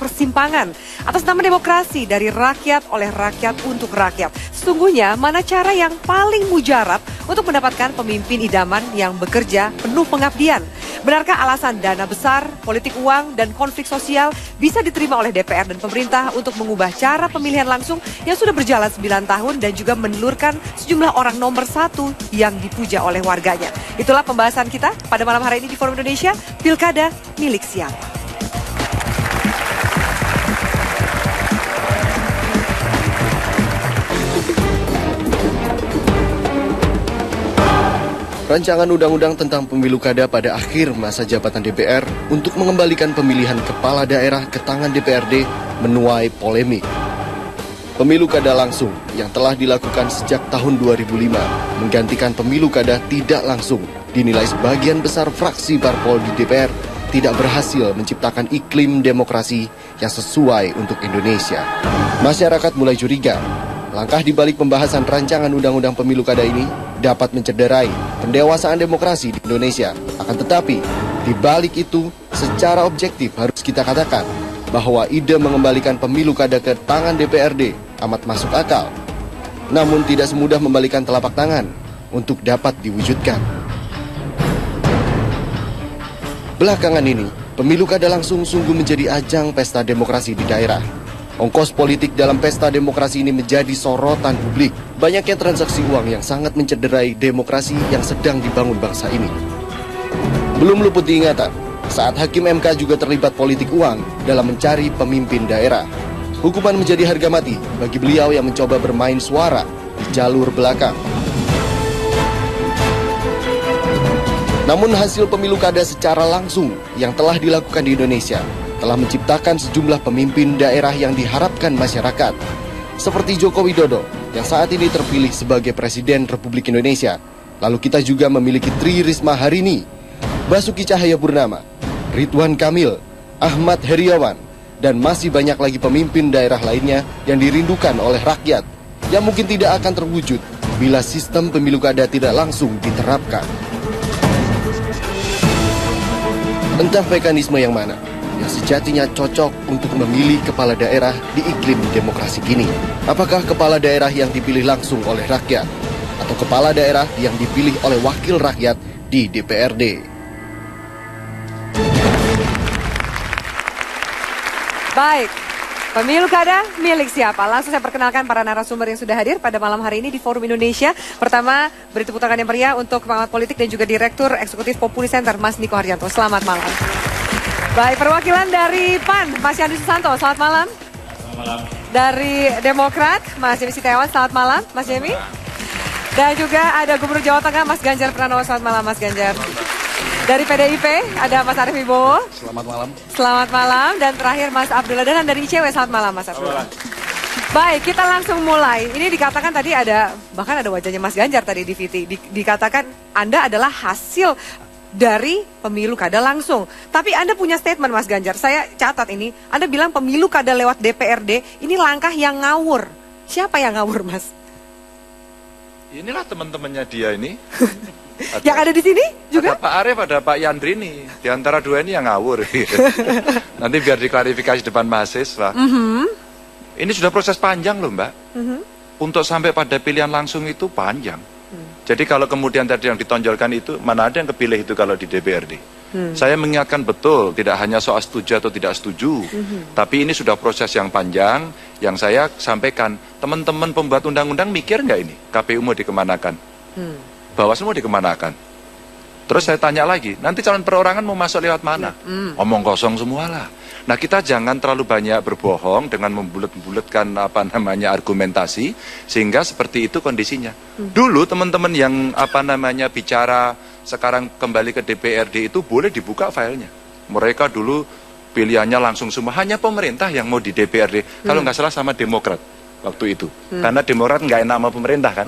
persimpangan atas nama demokrasi dari rakyat oleh rakyat untuk rakyat. Sesungguhnya mana cara yang paling mujarab untuk mendapatkan pemimpin idaman yang bekerja penuh pengabdian? Benarkah alasan dana besar, politik uang, dan konflik sosial bisa diterima oleh DPR dan pemerintah untuk mengubah cara pemilihan langsung yang sudah berjalan 9 tahun dan juga menelurkan sejumlah orang nomor 1 yang dipuja oleh warganya? Itulah pembahasan kita pada malam hari ini di Forum Indonesia, Pilkada milik siapa? Rancangan undang-undang tentang pemilu kada pada akhir masa jabatan DPR untuk mengembalikan pemilihan kepala daerah ke tangan DPRD menuai polemik. Pemilu kada langsung yang telah dilakukan sejak tahun 2005 menggantikan pemilu kada tidak langsung dinilai sebagian besar fraksi parpol di DPR tidak berhasil menciptakan iklim demokrasi yang sesuai untuk Indonesia. Masyarakat mulai curiga, langkah di balik pembahasan rancangan undang-undang pemilu kada ini dapat mencederai pendewasaan demokrasi di Indonesia. Akan tetapi, di balik itu, secara objektif harus kita katakan bahwa ide mengembalikan pemilu kada ke tangan DPRD amat masuk akal. Namun tidak semudah membalikan telapak tangan untuk dapat diwujudkan. Belakangan ini, pemilu kada langsung sungguh menjadi ajang pesta demokrasi di daerah. Ongkos politik dalam pesta demokrasi ini menjadi sorotan publik. Banyaknya transaksi uang yang sangat mencederai demokrasi yang sedang dibangun bangsa ini. Belum luput diingatan, saat Hakim MK juga terlibat politik uang dalam mencari pemimpin daerah. Hukuman menjadi harga mati bagi beliau yang mencoba bermain suara di jalur belakang. Namun hasil pemilu kada secara langsung yang telah dilakukan di Indonesia telah menciptakan sejumlah pemimpin daerah yang diharapkan masyarakat. Seperti Joko Widodo yang saat ini terpilih sebagai Presiden Republik Indonesia. Lalu kita juga memiliki Tri Risma Harini, Basuki Cahayapurnama, Ridwan Kamil, Ahmad Heriawan, dan masih banyak lagi pemimpin daerah lainnya yang dirindukan oleh rakyat, yang mungkin tidak akan terwujud bila sistem pemilu kada tidak langsung diterapkan. Entah mekanisme yang mana yang sejatinya cocok untuk memilih kepala daerah di iklim demokrasi kini. Apakah kepala daerah yang dipilih langsung oleh rakyat atau kepala daerah yang dipilih oleh wakil rakyat di DPRD? Baik, pemilu kada milik siapa? Langsung saya perkenalkan para narasumber yang sudah hadir pada malam hari ini di Forum Indonesia. Pertama, beri tepuk tangan yang meriah untuk pengamat politik dan juga Direktur Eksekutif Populi Center, Mas Niko Haryanto. Selamat malam. Baik, perwakilan dari PAN, Mas Yandri Susanto, selamat malam. Selamat malam. Dari Demokrat, Mas Jemi Setiawan, selamat malam, Mas Jemi. Dan juga ada Gubernur Jawa Tengah, Mas Ganjar Pranowo, selamat malam, Mas Ganjar. Dari PDIP, ada Mas Arief Wibowo. Selamat malam. Selamat malam. Dan terakhir Mas Abdullah Danan dari ICW, selamat malam, Mas Abdullah. Baik, kita langsung mulai. Ini dikatakan tadi ada, bahkan ada wajahnya Mas Ganjar tadi di VT. Dikatakan Anda adalah hasil dari pemilu kada langsung. Tapi Anda punya statement, Mas Ganjar. Saya catat ini. Anda bilang pemilu kada lewat DPRD ini langkah yang ngawur. Siapa yang ngawur, Mas? Inilah teman-temannya dia ini. Yang ada di sini juga? Ada Pak Arief, ada Pak Yandri nih. Di antara dua ini yang ngawur. Nanti biar diklarifikasi depan mahasiswa. Ini sudah proses panjang loh, Mbak. Untuk sampai pada pilihan langsung itu panjang. Jadi kalau kemudian tadi yang ditonjolkan itu, mana ada yang kepilih itu kalau di DPRD. Saya mengingatkan betul, tidak hanya soal setuju atau tidak setuju. Tapi ini sudah proses yang panjang, yang saya sampaikan. Teman-teman pembuat undang-undang mikir nggak ini? KPU mau dikemanakan? Bawaslu mau dikemanakan? Terus saya tanya lagi, nanti calon perorangan mau masuk lewat mana? Omong kosong semua lah. Nah, kita jangan terlalu banyak berbohong dengan membulet-buletkan argumentasi, sehingga seperti itu kondisinya. Dulu teman-teman yang bicara sekarang kembali ke DPRD itu boleh dibuka filenya. Mereka dulu pilihannya langsung semua, hanya pemerintah yang mau di DPRD. Kalau nggak salah sama Demokrat waktu itu. Karena Demokrat nggak enak sama pemerintah kan.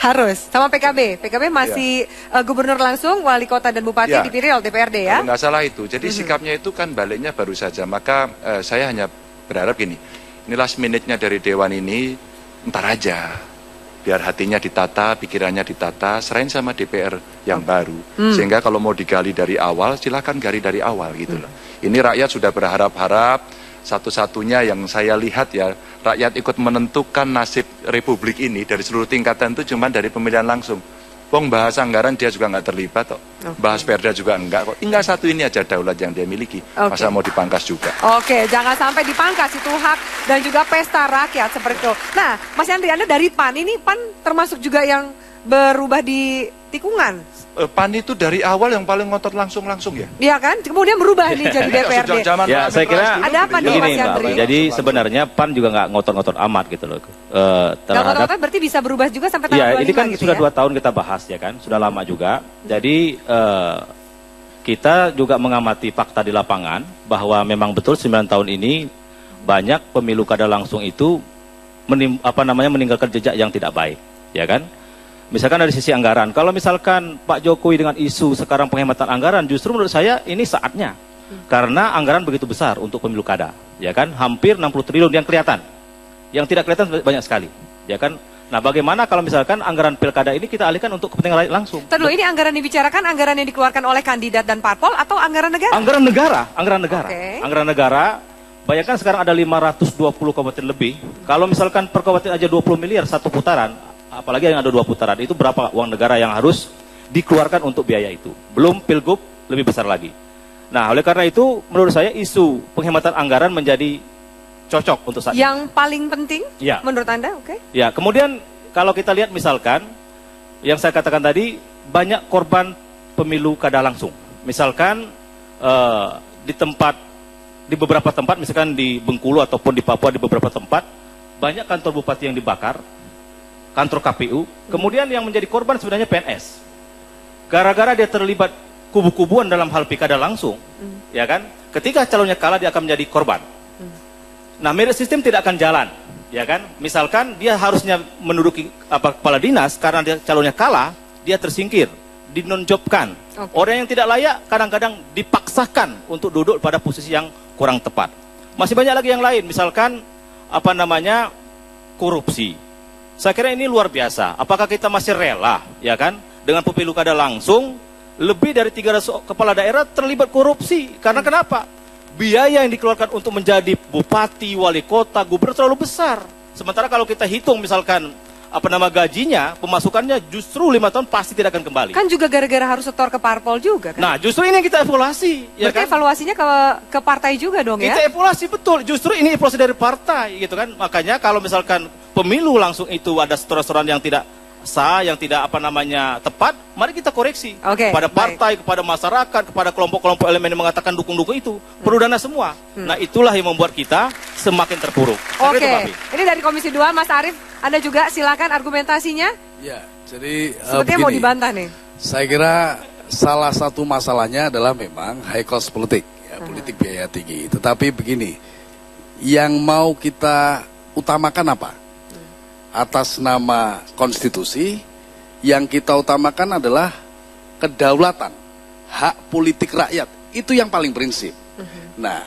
Harus, sama PKB. PKB masih gubernur langsung, wali kota dan bupati dipilih oleh DPRD ya. Kalau nggak salah itu. Jadi sikapnya itu kan baliknya baru saja. Maka saya hanya berharap gini, ini last minute-nya dari Dewan ini, ntar aja. Biar hatinya ditata, pikirannya ditata, serahin sama DPR yang baru. Sehingga kalau mau digali dari awal, silakan gali dari awal gitu loh. Ini rakyat sudah berharap-harap, satu-satunya yang saya lihat ya, rakyat ikut menentukan nasib republik ini dari seluruh tingkatan itu cuma dari pemilihan langsung. Wong bahas anggaran dia juga nggak terlibat kok, bahas perda juga enggak kok. Tinggal satu ini aja daulat yang dia miliki, masa mau dipangkas juga. Oke, jangan sampai dipangkas, itu hak dan juga pesta rakyat seperti itu. Nah, Mas Yandri, Anda dari PAN, ini PAN termasuk juga yang berubah di tikungan. PAN itu dari awal yang paling ngotot langsung ya? Iya kan? Kemudian berubah nih jadi DPRD. Ya, saya kira ada apa nih Mas Yandri? Jadi sebenarnya PAN juga nggak ngotot-ngotot amat gitu loh. Nggak ngotot-ngotot berarti bisa berubah juga sampai tanggal 25 ini kan gitu sudah ya? 2 tahun kita bahas ya kan, sudah lama juga. Jadi kita juga mengamati fakta di lapangan bahwa memang betul 9 tahun ini banyak pemilu kada langsung itu meninggalkan jejak yang tidak baik, ya kan? Misalkan dari sisi anggaran, kalau misalkan Pak Jokowi dengan isu sekarang penghematan anggaran, justru menurut saya ini saatnya. Karena anggaran begitu besar untuk pemilu kada, ya kan? Hampir 60 triliun yang kelihatan. Yang tidak kelihatan banyak sekali, ya kan? Nah, bagaimana kalau misalkan anggaran pilkada ini kita alihkan untuk kepentingan rakyat langsung? Terus ini anggaran dibicarakan, anggaran yang dikeluarkan oleh kandidat dan parpol atau anggaran negara? Anggaran negara, anggaran negara. Okay. Anggaran negara, bayangkan sekarang ada 520 kabupaten lebih. Kalau misalkan per kabupaten aja 20 miliar satu putaran, apalagi yang ada 2 putaran, itu berapa uang negara yang harus dikeluarkan untuk biaya itu? Belum pilgub lebih besar lagi. Nah, oleh karena itu menurut saya isu penghematan anggaran menjadi cocok untuk saat yang ini. Paling penting ya. Menurut Anda, oke? Ya, kemudian kalau kita lihat misalkan yang saya katakan tadi, banyak korban pemilu kada langsung. Misalkan di beberapa tempat, misalkan di Bengkulu ataupun di Papua, di beberapa tempat banyak kantor bupati yang dibakar, kantor KPU, kemudian yang menjadi korban sebenarnya PNS. Gara-gara dia terlibat kubu-kubuan dalam hal pilkada langsung, ya kan? Ketika calonnya kalah dia akan menjadi korban. Nah, merit system tidak akan jalan, ya kan? Misalkan dia harusnya menduduki kepala dinas, karena dia calonnya kalah, dia tersingkir, dinonjobkan. Okay. Orang yang tidak layak kadang-kadang dipaksakan untuk duduk pada posisi yang kurang tepat. Masih banyak lagi yang lain, misalkan korupsi. Saya kira ini luar biasa. Apakah kita masih rela, ya kan, dengan pemilu kada langsung lebih dari 300 kepala daerah terlibat korupsi? Karena kenapa? Biaya yang dikeluarkan untuk menjadi bupati, wali kota, gubernur terlalu besar. Sementara kalau kita hitung misalkan gajinya, pemasukannya justru 5 tahun pasti tidak akan kembali. Kan juga gara-gara harus setor ke parpol juga kan? Nah, justru ini yang kita evaluasi. Berarti ya kan? Evaluasinya ke partai juga dong ya? Kita evaluasi betul. Justru ini evaluasi dari partai gitu kan. Makanya kalau misalkan pemilu langsung itu ada setoran-setoran yang tidak sah, yang tidak tepat, mari kita koreksi. Kepada partai, kepada masyarakat, kepada kelompok-kelompok elemen yang mengatakan dukung-dukung itu. Perlu dana semua. Nah, itulah yang membuat kita semakin terpuruk. Ini dari Komisi 2, Mas Arief, Anda juga silakan argumentasinya. Ya, jadi sepertinya mau dibantah nih. Saya kira salah satu masalahnya adalah memang high cost politik, ya, politik biaya tinggi. Tetapi begini, yang mau kita utamakan apa? Atas nama konstitusi, yang kita utamakan adalah kedaulatan, hak politik rakyat. Itu yang paling prinsip. Nah,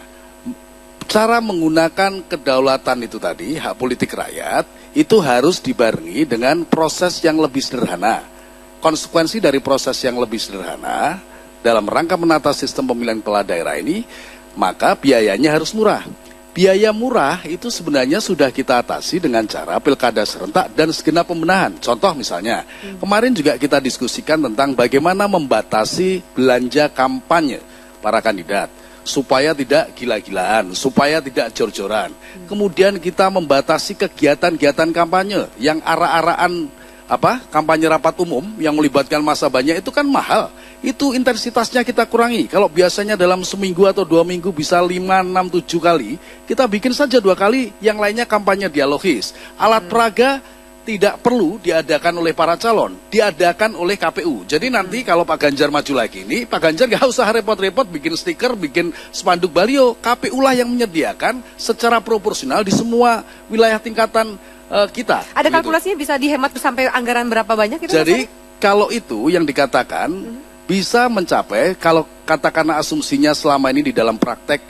cara menggunakan kedaulatan itu tadi, hak politik rakyat, itu harus dibarengi dengan proses yang lebih sederhana. Konsekuensi dari proses yang lebih sederhana, dalam rangka menata sistem pemilihan kepala daerah ini, maka biayanya harus murah. Biaya murah itu sebenarnya sudah kita atasi dengan cara pilkada serentak dan segenap pembenahan. Contoh misalnya, kemarin juga kita diskusikan tentang bagaimana membatasi belanja kampanye para kandidat supaya tidak gila-gilaan, supaya tidak jor-joran. Kemudian kita membatasi kegiatan-kegiatan kampanye yang arah-arahan kampanye rapat umum yang melibatkan massa banyak itu kan mahal. Itu intensitasnya kita kurangi. Kalau biasanya dalam seminggu atau 2 minggu bisa 5, 6, 7 kali, kita bikin saja 2 kali, yang lainnya kampanye dialogis. Alat peraga tidak perlu diadakan oleh para calon, diadakan oleh KPU. Jadi nanti kalau Pak Ganjar maju lagi ini, Pak Ganjar nggak usah repot-repot bikin stiker, bikin spanduk baliho. KPU lah yang menyediakan secara proporsional di semua wilayah tingkatan kita. Ada kalkulasinya bisa dihemat sampai anggaran berapa banyak? Jadi kalau itu yang dikatakan bisa mencapai, kalau katakanlah asumsinya selama ini di dalam praktek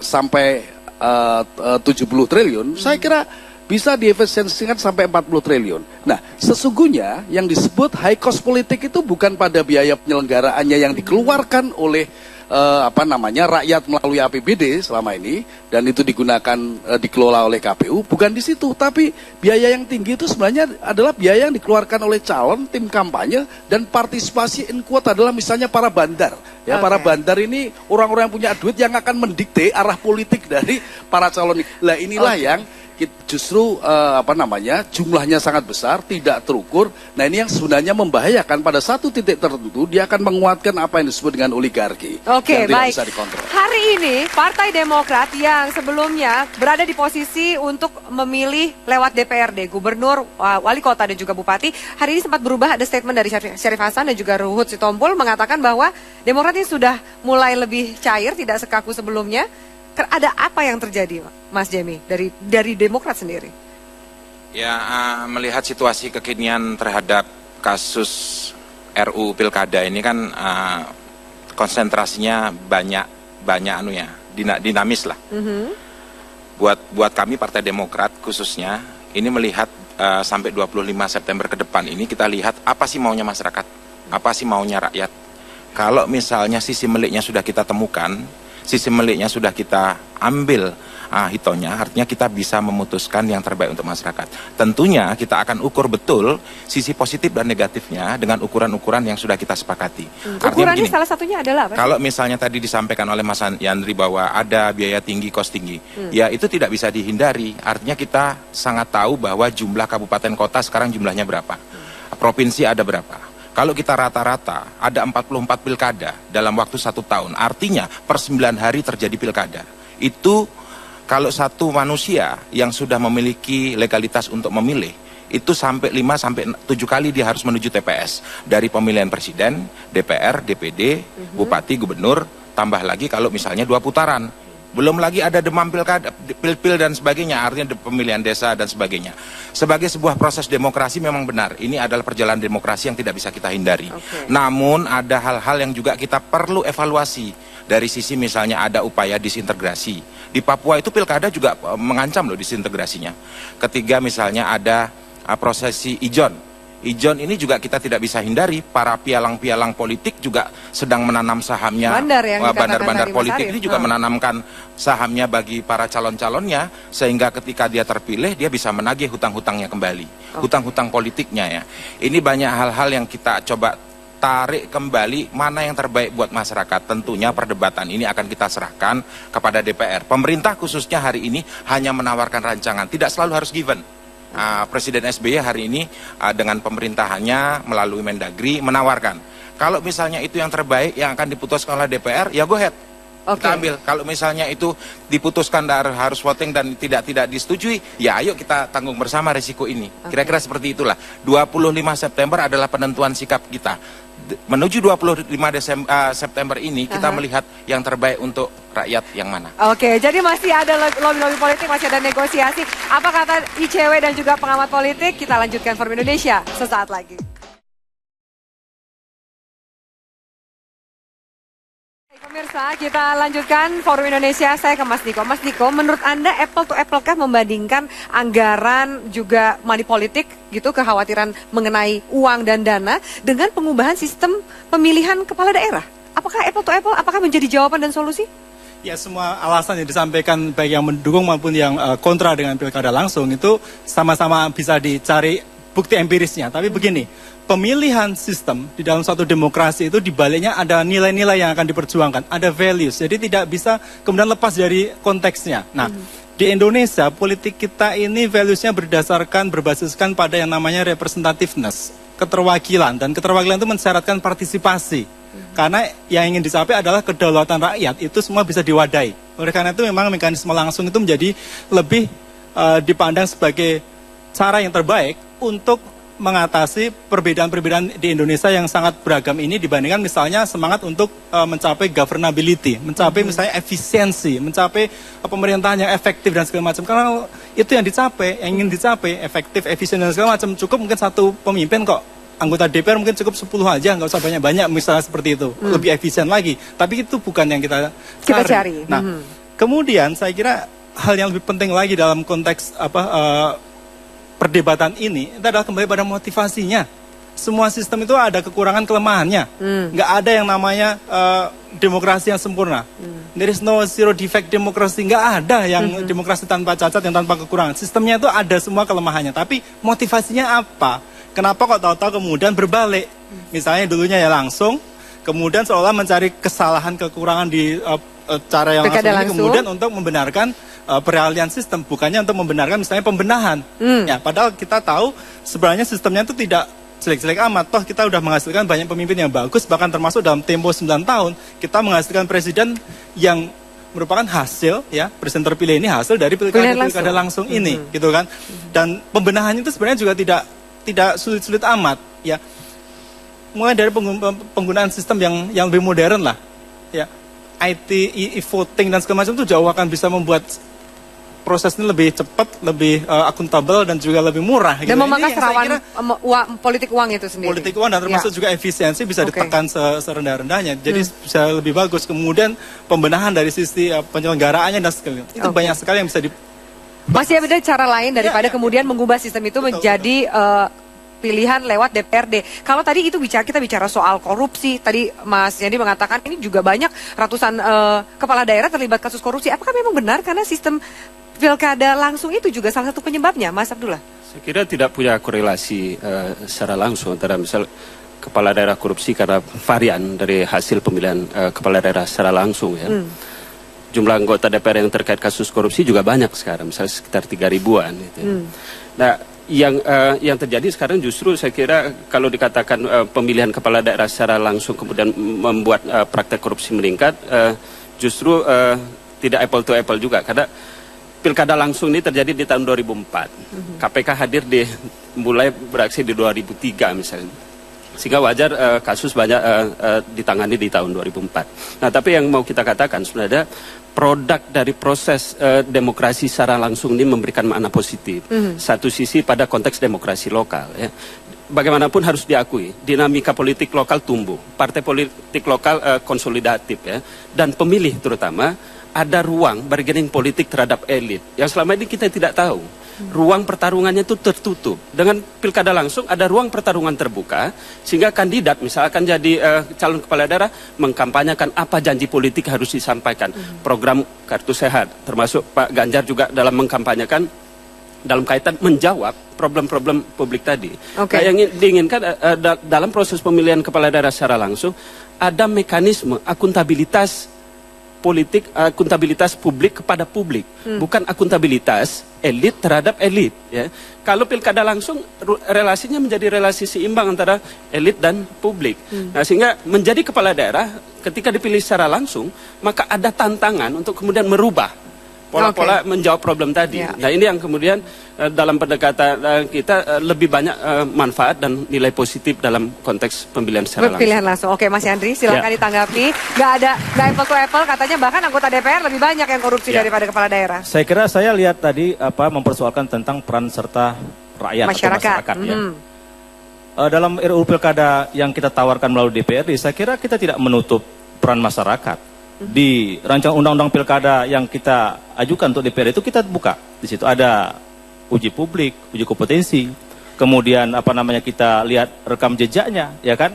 sampai 70 triliun, saya kira bisa diefisiensikan sampai 40 triliun. Nah, sesungguhnya yang disebut high cost politik itu bukan pada biaya penyelenggaraannya yang dikeluarkan oleh rakyat melalui APBD selama ini, dan itu dikelola oleh KPU, bukan di situ. Tapi biaya yang tinggi itu sebenarnya adalah biaya yang dikeluarkan oleh calon, tim kampanye, dan partisipasi in quote adalah misalnya para bandar. Ya, para bandar ini orang-orang yang punya duit yang akan mendikte arah politik dari para calon. Nah, inilah yang justru jumlahnya sangat besar, tidak terukur. Nah, ini yang sebenarnya membahayakan. Pada satu titik tertentu dia akan menguatkan apa yang disebut dengan oligarki. Oke, yang baik. tidak bisa dikontrol. Hari ini Partai Demokrat yang sebelumnya berada di posisi untuk memilih lewat DPRD, gubernur, wali kota dan juga bupati, hari ini sempat berubah. Ada statement dari Syarif Hasan dan juga Ruhut Sitompul mengatakan bahwa Demokrat ini sudah mulai lebih cair, tidak sekaku sebelumnya. Ada apa yang terjadi, Mas Jemi, dari Demokrat sendiri? Ya, melihat situasi kekinian terhadap kasus RU Pilkada ini kan konsentrasinya banyak dinamis lah. Buat kami Partai Demokrat khususnya, ini melihat sampai 25 September ke depan ini kita lihat apa sih maunya masyarakat, apa sih maunya rakyat. Kalau misalnya sisi meliknya sudah kita temukan, sisi meliknya sudah kita ambil hitonya, artinya kita bisa memutuskan yang terbaik untuk masyarakat. Tentunya kita akan ukur betul sisi positif dan negatifnya dengan ukuran-ukuran yang sudah kita sepakati. Ukurannya begini, salah satunya adalah apa? Kalau misalnya tadi disampaikan oleh Mas Yandri bahwa ada biaya tinggi, kos tinggi, ya itu tidak bisa dihindari. Artinya kita sangat tahu bahwa jumlah kabupaten kota sekarang jumlahnya berapa, provinsi ada berapa. Kalau kita rata-rata ada 44 pilkada dalam waktu 1 tahun, artinya per 9 hari terjadi pilkada. Itu kalau satu manusia yang sudah memiliki legalitas untuk memilih, itu sampai 5-7 kali dia harus menuju TPS. Dari pemilihan presiden, DPR, DPD, bupati, gubernur, tambah lagi kalau misalnya 2 putaran. Belum lagi ada demam pilkada, pil-pil dan sebagainya, artinya pemilihan desa dan sebagainya. Sebagai sebuah proses demokrasi memang benar, ini adalah perjalanan demokrasi yang tidak bisa kita hindari. Namun ada hal-hal yang juga kita perlu evaluasi. Dari sisi misalnya ada upaya disintegrasi. Di Papua itu pilkada juga mengancam loh disintegrasinya. Ketiga misalnya ada prosesi ijon. Ijon ini juga kita tidak bisa hindari, para pialang-pialang politik juga sedang menanam sahamnya, bandar-bandar politik ini juga menanamkan sahamnya bagi para calon-calonnya, sehingga ketika dia terpilih dia bisa menagih hutang-hutangnya kembali, hutang-hutang politiknya ya. Ini banyak hal-hal yang kita coba tarik kembali, mana yang terbaik buat masyarakat. Tentunya perdebatan ini akan kita serahkan kepada DPR. Pemerintah khususnya hari ini hanya menawarkan rancangan, tidak selalu harus given. Presiden SBY hari ini dengan pemerintahannya melalui Mendagri menawarkan, kalau misalnya itu yang terbaik yang akan diputuskan oleh DPR, ya go ahead, kita ambil. Kalau misalnya itu diputuskan harus voting dan tidak disetujui, ya ayo kita tanggung bersama resiko ini. Kira-kira seperti itulah. 25 September adalah penentuan sikap kita. Menuju 25 September ini kita melihat yang terbaik untuk rakyat yang mana. Oke, jadi masih ada lobby-lobby politik, masih ada negosiasi. Apa kata ICW dan juga pengamat politik? Kita lanjutkan Forum Indonesia sesaat lagi. Pemirsa, kita lanjutkan Forum Indonesia. Saya ke Mas Diko. Mas Diko, menurut Anda apple to apple kah membandingkan anggaran juga money politik gitu, kekhawatiran mengenai uang dan dana dengan pengubahan sistem pemilihan kepala daerah? Apakah apple to apple? Apakah menjadi jawaban dan solusi? Ya, semua alasan yang disampaikan baik yang mendukung maupun yang kontra dengan pilkada langsung itu sama-sama bisa dicari bukti empirisnya. Tapi begini, pemilihan sistem di dalam suatu demokrasi itu dibaliknya ada nilai-nilai yang akan diperjuangkan, ada values. Jadi tidak bisa kemudian lepas dari konteksnya. Nah, di Indonesia politik kita ini valuesnya berbasiskan pada yang namanya representativeness, keterwakilan, dan keterwakilan itu mensyaratkan partisipasi. Karena yang ingin dicapai adalah kedaulatan rakyat, itu semua bisa diwadahi. Oleh karena itu memang mekanisme langsung itu menjadi lebih dipandang sebagai cara yang terbaik untuk mengatasi perbedaan-perbedaan di Indonesia yang sangat beragam ini dibandingkan misalnya semangat untuk mencapai governability, mencapai misalnya efisiensi, mencapai pemerintahan yang efektif dan segala macam. Karena itu yang dicapai, yang ingin dicapai, efektif, efisien dan segala macam, cukup mungkin satu pemimpin kok. Anggota DPR mungkin cukup 10 aja, nggak usah banyak-banyak misalnya seperti itu, lebih efisien lagi. Tapi itu bukan yang kita cari. Nah, kemudian saya kira hal yang lebih penting lagi dalam konteks perdebatan ini, itu adalah kembali pada motivasinya. semua sistem itu ada kekurangan kelemahannya. Nggak ada yang namanya demokrasi yang sempurna. There is no zero defect demokrasi. Nggak ada yang demokrasi tanpa cacat, yang tanpa kekurangan. Sistemnya itu ada semua kelemahannya. Tapi motivasinya apa? Kenapa kok tahu-tahu kemudian berbalik? Misalnya dulunya ya langsung, kemudian seolah mencari kesalahan kekurangan di cara yang langsung ini, kemudian untuk membenarkan peralihan sistem, bukannya untuk membenarkan misalnya pembenahan. Ya, padahal kita tahu sebenarnya sistemnya itu tidak jelek-jelek amat. Toh kita udah menghasilkan banyak pemimpin yang bagus, bahkan termasuk dalam tempo 9 tahun kita menghasilkan presiden yang merupakan hasil, ya, presiden terpilih ini hasil dari pilkada langsung ini, gitu kan. Dan pembenahannya itu sebenarnya juga tidak sulit-sulit amat, ya. Mulai dari penggunaan sistem yang lebih modern lah, ya. IT, e-voting dan segala macam itu jauh akan bisa membuat proses ini lebih cepat, lebih akuntabel dan juga lebih murah. Dan memangkas rawan politik uang itu sendiri. Politik uang dan termasuk juga efisiensi bisa ditekan serendah-rendahnya. Jadi bisa lebih bagus. Kemudian pembenahan dari sisi penyelenggaraannya dan segala itu banyak sekali yang bisa Masih ada cara lain daripada kemudian mengubah sistem itu menjadi pilihan lewat DPRD. Kalau tadi itu kita bicara soal korupsi, tadi Mas Yandi mengatakan ini juga banyak ratusan kepala daerah terlibat kasus korupsi. Apakah memang benar karena sistem pilkada langsung itu juga salah satu penyebabnya, Mas Abdullah? Saya kira tidak punya korelasi secara langsung antara misal kepala daerah korupsi karena varian dari hasil pemilihan kepala daerah secara langsung, ya. Jumlah anggota DPR yang terkait kasus korupsi juga banyak sekarang, misalnya sekitar 3.000-an. Gitu. Nah, yang terjadi sekarang justru saya kira kalau dikatakan pemilihan kepala daerah secara langsung kemudian membuat praktek korupsi meningkat, justru tidak apple to apple juga, karena pilkada langsung ini terjadi di tahun 2004. KPK hadir mulai beraksi di 2003 misalnya. Sehingga wajar kasus banyak ditangani di tahun 2004. Nah, tapi yang mau kita katakan sebenarnya produk dari proses demokrasi secara langsung ini memberikan makna positif. Satu sisi pada konteks demokrasi lokal, ya. Bagaimanapun harus diakui, dinamika politik lokal tumbuh, partai politik lokal konsolidatif, ya, dan pemilih terutama ada ruang bargaining politik terhadap elit yang selama ini kita tidak tahu. Ruang pertarungannya itu tertutup. Dengan pilkada langsung ada ruang pertarungan terbuka, sehingga kandidat misalkan jadi calon kepala daerah mengkampanyekan apa janji politik harus disampaikan. Program kartu sehat, termasuk Pak Ganjar juga dalam mengkampanyekan dalam kaitan menjawab problem-problem publik tadi. Nah, yang diinginkan dalam proses pemilihan kepala daerah secara langsung ada mekanisme akuntabilitas politik, akuntabilitas publik kepada publik, bukan akuntabilitas elit terhadap elit, ya. Kalau pilkada langsung relasinya menjadi relasi seimbang antara elit dan publik. Nah, sehingga menjadi kepala daerah ketika dipilih secara langsung, maka ada tantangan untuk kemudian merubah pola-pola menjawab problem tadi. Nah, ini yang kemudian dalam pendekatan kita lebih banyak manfaat dan nilai positif dalam konteks pemilihan secara langsung. Pilihan langsung. Oke, Mas Yandri, silakan ditanggapi. Nggak apple to apple, katanya bahkan anggota DPR lebih banyak yang korupsi daripada kepala daerah. Saya kira saya lihat tadi mempersoalkan tentang peran serta rakyat masyarakat. Atau masyarakat, ya. Dalam RUU Pilkada yang kita tawarkan melalui DPRD, saya kira kita tidak menutup peran masyarakat. Di rancangan undang-undang pilkada yang kita ajukan untuk DPR itu kita buka. Di situ ada uji publik, uji kompetensi, kemudian kita lihat rekam jejaknya, ya kan?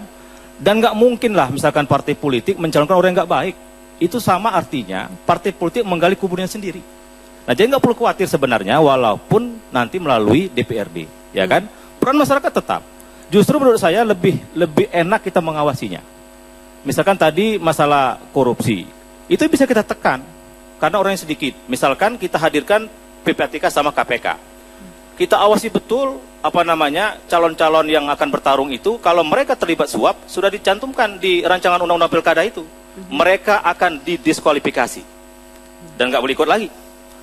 Dan nggak mungkin lah misalkan partai politik mencalonkan orang yang nggak baik. Itu sama artinya partai politik menggali kuburnya sendiri. Nah, jadi nggak perlu khawatir sebenarnya walaupun nanti melalui DPRD, ya kan? Peran masyarakat tetap. Justru menurut saya lebih enak kita mengawasinya. Misalkan tadi masalah korupsi, itu bisa kita tekan karena orangnya sedikit. Misalkan kita hadirkan PPATK sama KPK. Kita awasi betul calon-calon yang akan bertarung itu, kalau mereka terlibat suap sudah dicantumkan di rancangan undang-undang pilkada itu. Mereka akan didiskualifikasi dan nggak boleh ikut lagi.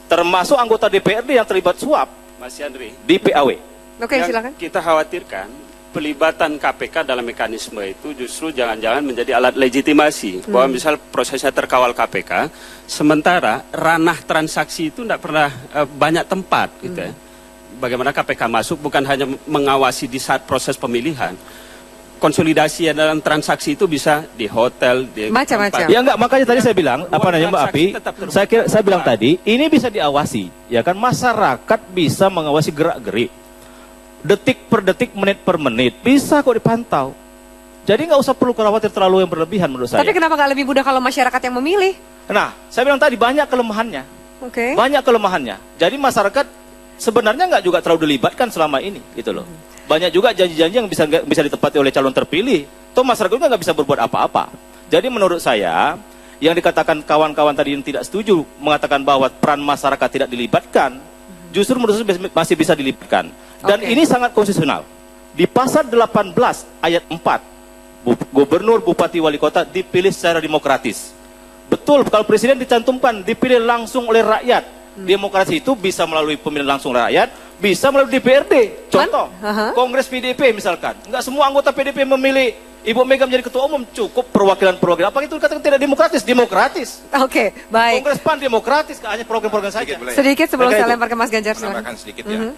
Termasuk anggota DPRD yang terlibat suap, Mas Yandri, di PAW. Oke, silakan. Kita khawatirkan pelibatan KPK dalam mekanisme itu justru jangan-jangan menjadi alat legitimasi bahwa misal prosesnya terkawal KPK, sementara ranah transaksi itu tidak pernah banyak tempat, gitu ya. Bagaimana KPK masuk bukan hanya mengawasi di saat proses pemilihan, konsolidasi dalam transaksi itu bisa di hotel, di macam-macam. Ya enggak, makanya tadi saya bilang Mbak Api, saya bilang tadi ini bisa diawasi, ya kan, masyarakat bisa mengawasi gerak-gerik. detik per detik, menit per menit. Bisa kok dipantau. Jadi nggak usah perlu khawatir terlalu yang berlebihan menurut saya. Tapi kenapa nggak lebih mudah kalau masyarakat yang memilih? Nah, saya bilang tadi banyak kelemahannya. Oke. Banyak kelemahannya. Jadi masyarakat sebenarnya nggak juga terlalu dilibatkan selama ini, gitu loh. Banyak juga janji-janji yang bisa ditepati oleh calon terpilih. Toh masyarakat juga nggak bisa berbuat apa-apa. Jadi menurut saya, yang dikatakan kawan-kawan tadi yang tidak setuju mengatakan bahwa peran masyarakat tidak dilibatkan, justru menurut saya masih bisa dilibatkan. Dan ini sangat konstitusional. Di pasal 18 ayat 4, gubernur, bupati, wali kota dipilih secara demokratis. Betul, kalau presiden dicantumkan dipilih langsung oleh rakyat. Demokrasi itu bisa melalui pemilihan langsung rakyat, bisa melalui DPRD. Contoh, Kongres PDIP misalkan. Enggak semua anggota PDIP memilih Ibu Mega menjadi ketua umum, cukup perwakilan-perwakilan. Apa itu dikatakan tidak demokratis? Demokratis. Oke, baik. Kongres PAN demokratis, hanya program-program saja. Sedikit sebelum saya lempar ke Mas Ganjar. Menambahkan sedikit ya.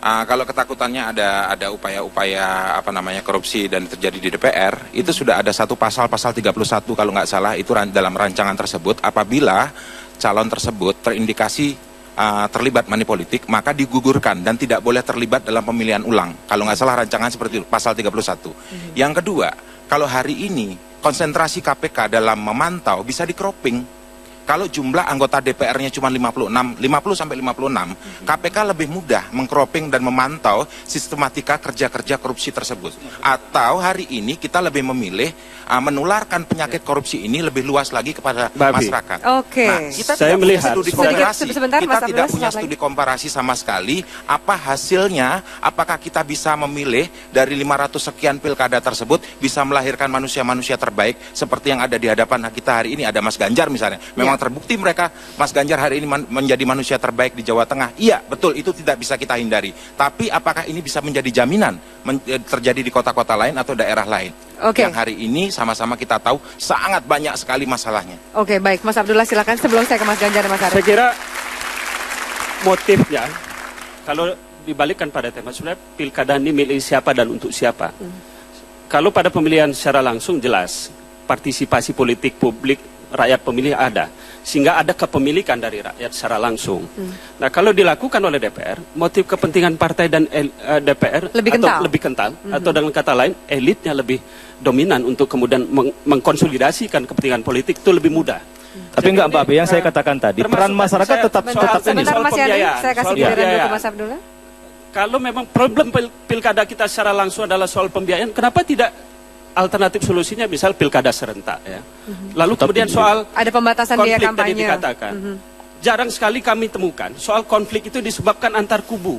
Kalau ketakutannya ada upaya-upaya korupsi dan terjadi di DPR, itu sudah ada satu pasal 31 kalau nggak salah itu dalam rancangan tersebut, apabila calon tersebut terindikasi terlibat money politik, maka digugurkan dan tidak boleh terlibat dalam pemilihan ulang. Kalau nggak salah rancangan seperti itu, pasal 31. Yang kedua, kalau hari ini konsentrasi KPK dalam memantau bisa di-cropping. Kalau jumlah anggota DPR-nya cuma 50 sampai 56, KPK lebih mudah meng-cropping dan memantau sistematika kerja-kerja korupsi tersebut. Atau hari ini kita lebih memilih menularkan penyakit korupsi ini lebih luas lagi kepada masyarakat. Oke. Nah, kita Saya tidak melihat punya studi komparasi. Kita Mas tidak Abdullah, punya studi komparasi sama sekali. Apa hasilnya? Apakah kita bisa memilih dari 500 sekian pilkada tersebut bisa melahirkan manusia-manusia terbaik seperti yang ada di hadapan kita hari ini? Ada Mas Ganjar misalnya. Memang terbukti mereka, Mas Ganjar hari ini menjadi manusia terbaik di Jawa Tengah. Iya, betul, itu tidak bisa kita hindari. Tapi apakah ini bisa menjadi jaminan terjadi di kota-kota lain atau daerah lain? Yang hari ini sama-sama kita tahu sangat banyak sekali masalahnya. Oke, baik. Mas Abdullah silakan sebelum saya ke Mas Ganjar dan Mas Arief. Saya kira motifnya, kalau dibalikkan pada tema, sebenarnya pilkada ini milik siapa dan untuk siapa. Kalau pada pemilihan secara langsung jelas, partisipasi politik publik, rakyat pemilih ada. Sehingga ada kepemilikan dari rakyat secara langsung. Nah, kalau dilakukan oleh DPR, motif kepentingan partai dan DPR lebih kental atau dengan kata lain, elitnya lebih dominan untuk kemudian mengkonsolidasikan kepentingan politik itu lebih mudah. Tapi enggak Mbak, yang saya katakan tadi, peran masyarakat tetap ini. Sebentar Mas Yani, saya kasih giliran dulu ke Mas Abdullah. Kalau memang problem pilkada kita secara langsung adalah soal pembiayaan, kenapa tidak alternatif solusinya misal pilkada serentak ya. Lalu kemudian soal ada pembatasan biaya kampanye tadi dikatakan. Jarang sekali kami temukan soal konflik itu disebabkan antar kubu.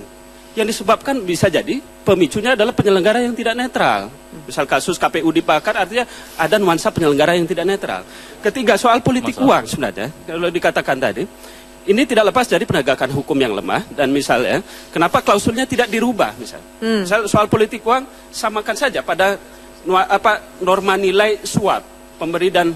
Yang disebabkan bisa jadi pemicunya adalah penyelenggara yang tidak netral. Misal kasus KPU dibakar artinya ada nuansa penyelenggara yang tidak netral. Ketiga soal politik uang sebenarnya kalau dikatakan tadi ini tidak lepas dari penegakan hukum yang lemah dan misalnya kenapa klausulnya tidak dirubah misal. Misal soal politik uang samakan saja pada norma nilai suap pemberi dan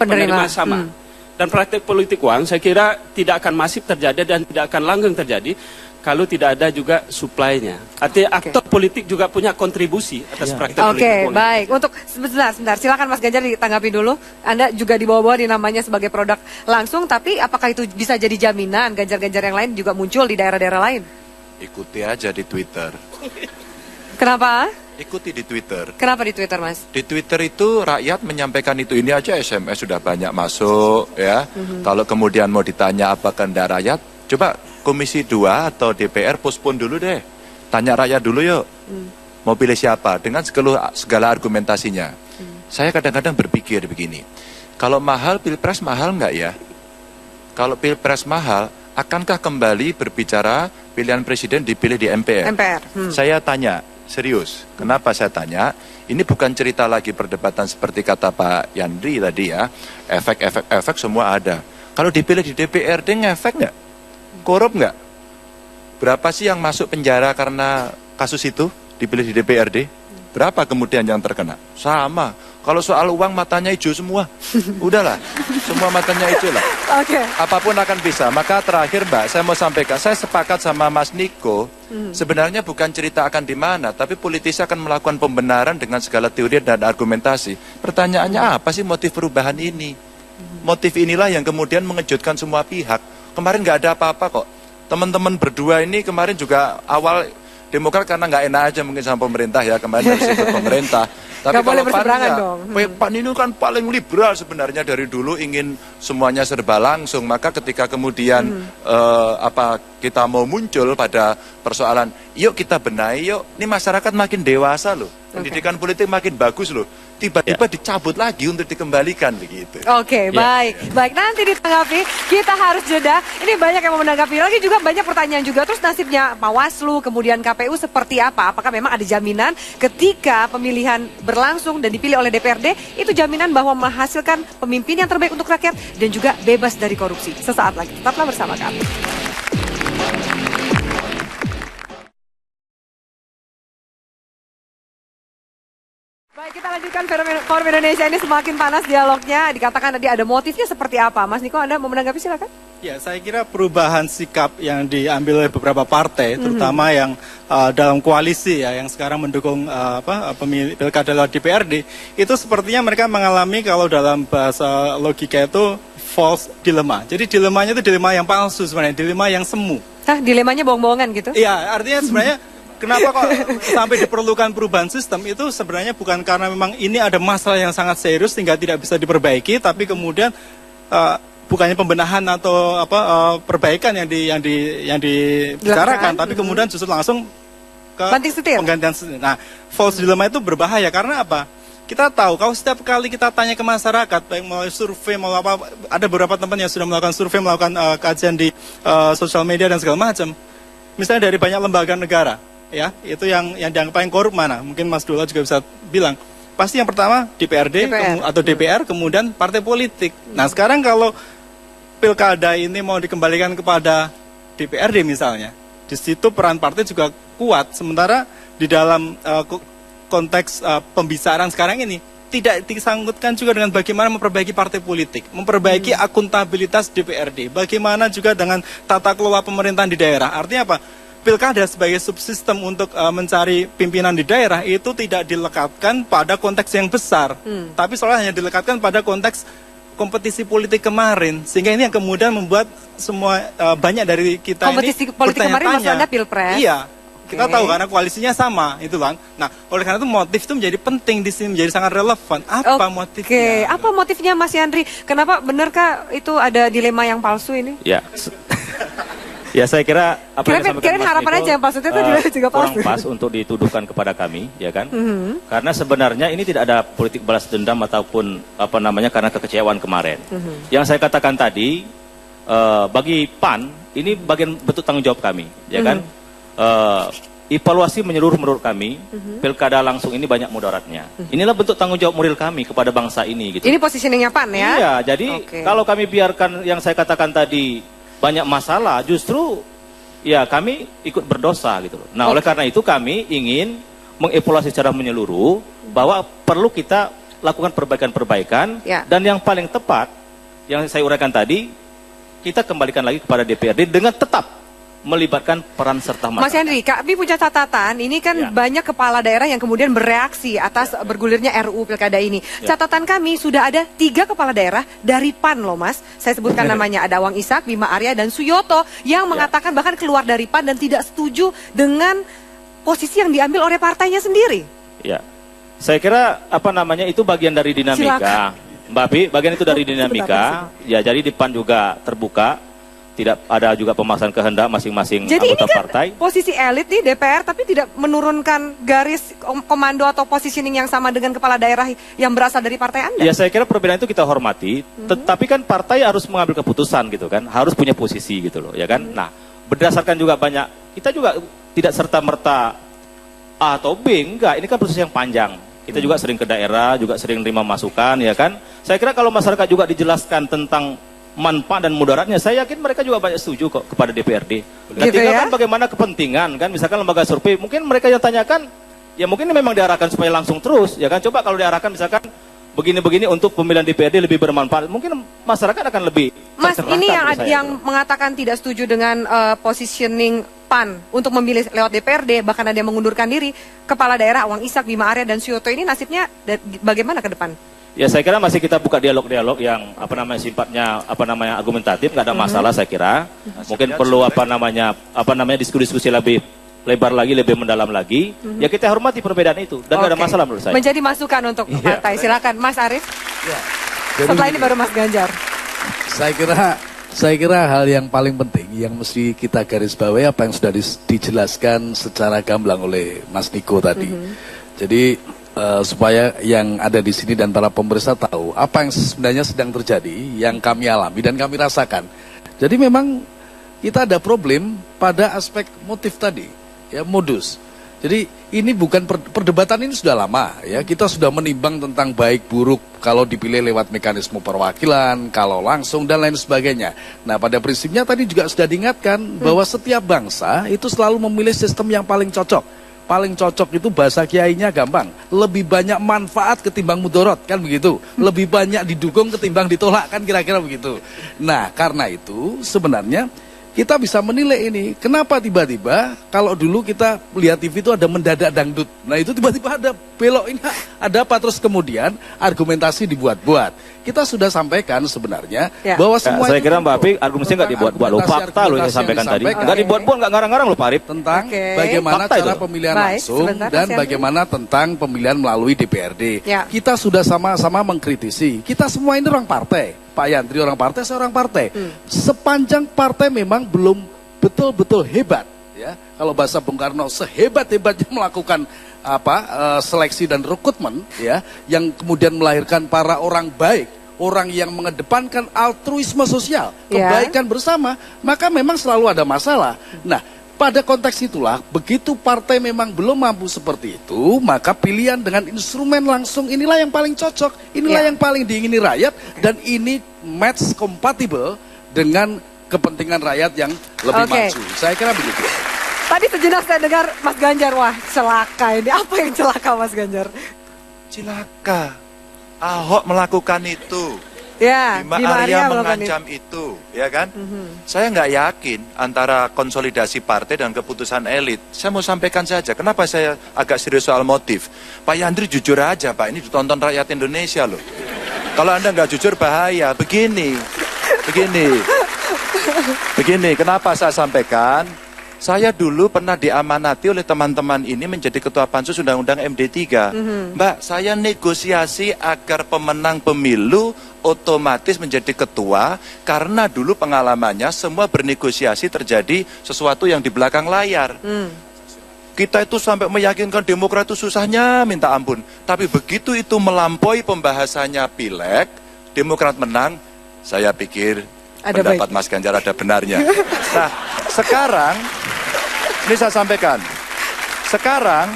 penerima sama dan praktik politik uang saya kira tidak akan masif terjadi dan tidak akan langgeng terjadi kalau tidak ada juga supply-nya. Artinya aktor politik juga punya kontribusi atas praktik politik uang. Baik. Untuk sebentar, silakan Mas Ganjar ditanggapi dulu. Anda juga dibawa-bawa di namanya sebagai produk langsung, tapi apakah itu bisa jadi jaminan Ganjar-Ganjar yang lain juga muncul di daerah-daerah lain? Ikuti aja di Twitter. Kenapa? Ikuti di Twitter. Kenapa di Twitter, Mas? Di Twitter itu rakyat menyampaikan itu. Ini aja SMS sudah banyak masuk ya. Kalau kemudian mau ditanya apa kehendak rakyat, coba Komisi 2 atau DPR postpone dulu deh. Tanya rakyat dulu yuk. Mau pilih siapa dengan segala argumentasinya. Saya kadang-kadang berpikir begini. Kalau mahal Pilpres mahal nggak ya? Kalau Pilpres mahal, akankah kembali berbicara pilihan presiden dipilih di MPR? Saya tanya serius. Kenapa saya tanya? Ini bukan cerita lagi perdebatan seperti kata Pak Yandri tadi ya. Efek semua ada. Kalau dipilih di DPRD ngefek nggak? Korup nggak? Berapa sih yang masuk penjara karena kasus itu dipilih di DPRD? Berapa kemudian yang terkena? Sama. Kalau soal uang matanya hijau semua. Udahlah, semua matanya hijau lah. Apapun akan bisa. Maka terakhir Mbak, saya mau sampaikan, saya sepakat sama Mas Niko. Sebenarnya bukan cerita akan di mana, tapi politisi akan melakukan pembenaran dengan segala teori dan argumentasi. Pertanyaannya apa sih motif perubahan ini? Motif inilah yang kemudian mengejutkan semua pihak. Kemarin nggak ada apa-apa kok. Teman-teman berdua ini kemarin juga awal Demokrat karena nggak enak aja mungkin sama pemerintah ya, kemarin harus ikut pemerintah. Tapi Nggak boleh kalau PAN berseberangan ya, dong. PAN ini kan paling liberal sebenarnya, dari dulu ingin semuanya serba langsung. Maka ketika kemudian kita mau muncul pada persoalan, yuk kita benahi, yuk ini masyarakat makin dewasa loh, pendidikan politik makin bagus loh, tiba-tiba dicabut lagi untuk dikembalikan begitu. Oke, baik. Baik, nanti ditanggapi. Kita harus jeda. Ini banyak yang mau menanggapi. Lagi juga banyak pertanyaan juga. Terus nasibnya Bawaslu, kemudian KPU seperti apa? Apakah memang ada jaminan ketika pemilihan berlangsung dan dipilih oleh DPRD, itu jaminan bahwa menghasilkan pemimpin yang terbaik untuk rakyat dan juga bebas dari korupsi? Sesaat lagi. Tetaplah bersama kami. Baik, kita lanjutkan Forum Indonesia ini semakin panas dialognya. Dikatakan tadi ada motifnya seperti apa? Mas Niko, Anda mau menanggapi, silakan. Ya, saya kira perubahan sikap yang diambil oleh beberapa partai, terutama yang dalam koalisi ya, yang sekarang mendukung pilkada lewat DPRD, itu sepertinya mereka mengalami, kalau dalam bahasa logika itu, false dilemma. Jadi dilemanya itu dilema yang palsu sebenarnya, dilema yang semu. Hah, dilemanya bohong-bohongan gitu? Iya, artinya sebenarnya kenapa kok sampai diperlukan perubahan sistem itu sebenarnya bukan karena memang ini ada masalah yang sangat serius sehingga tidak bisa diperbaiki, tapi kemudian bukannya pembenahan atau perbaikan yang dibicarakan, tapi kemudian justru langsung ke penggantian setir. Nah, false dilemma itu berbahaya karena apa? Kita tahu kalau setiap kali kita tanya ke masyarakat, baik melalui survei, ada beberapa teman yang sudah melakukan survei, melakukan kajian di sosial media dan segala macam. Misalnya dari banyak lembaga negara, ya, itu yang dianggap paling korup mana? Mungkin Mas Dula juga bisa bilang. Pasti yang pertama DPRD. Atau DPR, kemudian partai politik. Nah, sekarang kalau pilkada ini mau dikembalikan kepada DPRD misalnya, di situ peran partai juga kuat. Sementara di dalam konteks pembicaraan sekarang ini tidak disangkutkan juga dengan bagaimana memperbaiki partai politik, memperbaiki akuntabilitas DPRD, bagaimana juga dengan tata kelola pemerintahan di daerah. Artinya apa? Pilkada sebagai subsistem untuk mencari pimpinan di daerah itu tidak dilekatkan pada konteks yang besar, tapi seolah hanya dilekatkan pada konteks kompetisi politik kemarin, sehingga ini yang kemudian membuat semua banyak dari kita kompetisi ini politik kemarin maksudnya Pilpres. Iya, kita tahu karena koalisinya sama, itu kan. Nah, oleh karena itu motif itu menjadi penting di sini, menjadi sangat relevan. Apa motifnya? Apa motifnya, Mas Yandri? Kenapa benarkah itu ada dilema yang palsu ini? Ya. Ya, saya kira apa yang kira harapan aja yang palsu itu juga palsu. Kurang pas untuk dituduhkan kepada kami, ya kan? Karena sebenarnya ini tidak ada politik balas dendam ataupun karena kekecewaan kemarin. Yang saya katakan tadi, bagi PAN ini bagian bentuk tanggung jawab kami, ya kan? Evaluasi menyeluruh menurut kami, pilkada langsung ini banyak mudaratnya. Inilah bentuk tanggung jawab moral kami kepada bangsa ini. Gitu. Ini positioningnya PAN ya? Iya, jadi kalau kami biarkan yang saya katakan tadi banyak masalah, justru ya kami ikut berdosa gitu loh. Nah, oleh karena itu kami ingin mengevaluasi secara menyeluruh bahwa perlu kita lakukan perbaikan-perbaikan dan yang paling tepat yang saya uraikan tadi, kita kembalikan lagi kepada DPRD dengan tetap melibatkan peran serta masyarakat. Mas Yandri, kami punya catatan, ini kan banyak kepala daerah yang kemudian bereaksi atas bergulirnya RUU Pilkada ini. Catatan kami sudah ada 3 kepala daerah dari PAN loh Mas. Saya sebutkan namanya, ada Awang Ishak, Bima Arya, dan Suyoto yang mengatakan bahkan keluar dari PAN dan tidak setuju dengan posisi yang diambil oleh partainya sendiri. Ya, saya kira itu bagian dari dinamika. Silakan. Mbak Pi, bagian itu dari dinamika. Ya, jadi di PAN juga terbuka. Tidak ada juga pemaksaan kehendak masing-masing anggota partai. Jadi ini kan posisi elit nih DPR, tapi tidak menurunkan garis komando atau positioning yang sama dengan kepala daerah yang berasal dari partai Anda? Ya, saya kira perbedaan itu kita hormati, tetapi kan partai harus mengambil keputusan gitu kan, harus punya posisi gitu loh, ya kan. Nah, berdasarkan juga banyak, kita juga tidak serta-merta A atau B, enggak, ini kan proses yang panjang. Kita juga sering ke daerah, juga sering terima masukan, ya kan. Saya kira kalau masyarakat juga dijelaskan tentang manfaat dan mudaratnya, saya yakin mereka juga banyak setuju kok kepada DPRD. Ketika kan bagaimana kepentingan kan, misalkan lembaga survei, mungkin mereka yang tanyakan, ya mungkin memang diarahkan supaya langsung terus, ya kan. Coba kalau diarahkan misalkan begini-begini untuk pemilihan DPRD lebih bermanfaat, mungkin masyarakat akan lebih Mas, ini yang mengatakan tidak setuju dengan positioning PAN untuk memilih lewat DPRD, bahkan ada yang mengundurkan diri, kepala daerah Awang Ishak, Bima Arya, dan Suyoto ini nasibnya bagaimana ke depan? Ya, saya kira masih kita buka dialog-dialog yang sifatnya argumentatif, nggak ada masalah saya kira. Mungkin perlu diskusi-diskusi lebih lebar lagi, lebih mendalam lagi, ya kita hormati perbedaan itu dan nggak ada Oke. masalah menurut saya. Menjadi masukan untuk partai. Silakan Mas Arief. Setelah ini baru Mas Ganjar. Saya kira hal yang paling penting yang mesti kita garis bawahi apa yang sudah dijelaskan secara gamblang oleh Mas Niko tadi. Jadi supaya yang ada di sini dan para pemirsa tahu apa yang sebenarnya sedang terjadi, yang kami alami dan kami rasakan. Jadi memang kita ada problem pada aspek motif tadi, ya modus. Jadi ini bukan perdebatan ini sudah lama ya, kita sudah menimbang tentang baik buruk kalau dipilih lewat mekanisme perwakilan, kalau langsung dan lain sebagainya. Nah pada prinsipnya tadi juga sudah diingatkan bahwa setiap bangsa itu selalu memilih sistem yang paling cocok. Paling cocok itu bahasa kiainya gampang, lebih banyak manfaat ketimbang mudorot, kan begitu. Lebih banyak didukung ketimbang ditolak, kan kira-kira begitu. Nah karena itu sebenarnya kita bisa menilai ini, kenapa tiba-tiba kalau dulu kita lihat TV itu ada mendadak dangdut. Nah itu tiba-tiba ada belok ini, ada apa, terus kemudian argumentasi dibuat-buat. Kita sudah sampaikan sebenarnya bahwa semua saya kira Mbak Api argumentasinya nggak dibuat-buat, loh fakta loh yang saya sampaikan tadi. Nggak dibuat-buat, nggak ngarang-ngarang loh Pak Arif. Tentang bagaimana Fakta cara itu. pemilihan Baik, langsung sebentar, dan Mas Yandri. bagaimana tentang pemilihan melalui DPRD. Ya. Kita sudah sama-sama mengkritisi. Kita semua ini orang partai. Pak Yandri orang partai, saya orang partai. Sepanjang partai memang belum betul-betul hebat, ya. Kalau bahasa Bung Karno, sehebat-hebatnya melakukan seleksi dan rekrutmen, ya, yang kemudian melahirkan para orang baik, orang yang mengedepankan altruisme sosial, kebaikan bersama, maka memang selalu ada masalah. Nah, pada konteks itulah, begitu partai memang belum mampu seperti itu, maka pilihan dengan instrumen langsung inilah yang paling cocok, inilah yang paling diingini rakyat, dan ini match kompatibel dengan kepentingan rakyat yang lebih maju. Saya kira begitu. Tadi sejenak saya dengar Mas Ganjar, wah celaka ini. Apa yang celaka Mas Ganjar? Cilaka. Ahok melakukan itu. Ya, Bima Bima Arya Arya melakukan mengancam itu, ya kan? Saya nggak yakin antara konsolidasi partai dan keputusan elit. Saya mau sampaikan saja, kenapa saya agak serius soal motif. Pak Yandri jujur aja Pak, ini ditonton rakyat Indonesia loh. Kalau Anda nggak jujur bahaya. Begini, kenapa saya sampaikan? Saya dulu pernah diamanati oleh teman-teman ini menjadi ketua pansus undang-undang MD3. Mbak, saya negosiasi agar pemenang pemilu otomatis menjadi ketua karena dulu pengalamannya semua bernegosiasi terjadi sesuatu yang di belakang layar. Kita itu sampai meyakinkan Demokrat itu susahnya minta ampun. Tapi begitu itu melampaui pembahasannya pileg, Demokrat menang, saya pikir Ada pendapat baik. Mas Ganjar ada benarnya. Nah, sekarang, ini saya sampaikan, sekarang